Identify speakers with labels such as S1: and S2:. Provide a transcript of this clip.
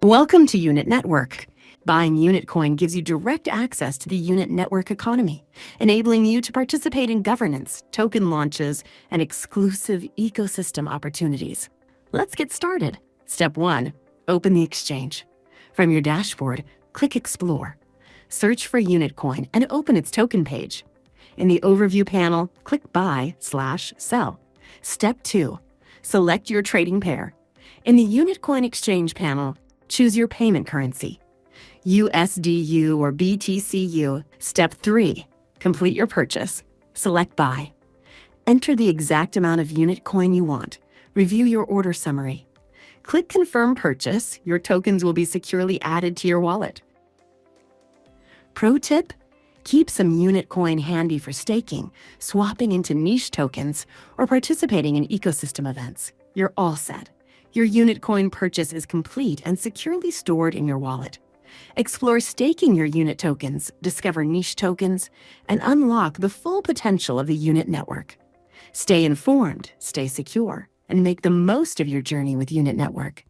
S1: Welcome to Unit Network. Buying UNITCOIN gives you direct access to the Unit Network economy, enabling you to participate in governance, token launches, and exclusive ecosystem opportunities. Let's get started. Step 1. Open the exchange. From your dashboard, click Explore. Search for UNITCOIN and open its token page. In the Overview panel, click Buy/Sell. Step 2. Select your trading pair. In the UNITCOIN Exchange panel, choose your payment currency, USDU or BTCU. Step 3. Complete your purchase. Select Buy. Enter the exact amount of UNITCOIN you want. Review your order summary. Click Confirm Purchase. Your tokens will be securely added to your wallet. Pro tip: keep some UNITCOIN handy for staking, swapping into niche tokens, or participating in ecosystem events. You're all set. Your UNITCOIN purchase is complete and securely stored in your wallet. Explore staking your UNIT tokens, discover niche tokens, and unlock the full potential of the UNIT network. Stay informed, stay secure, and make the most of your journey with UNIT Network.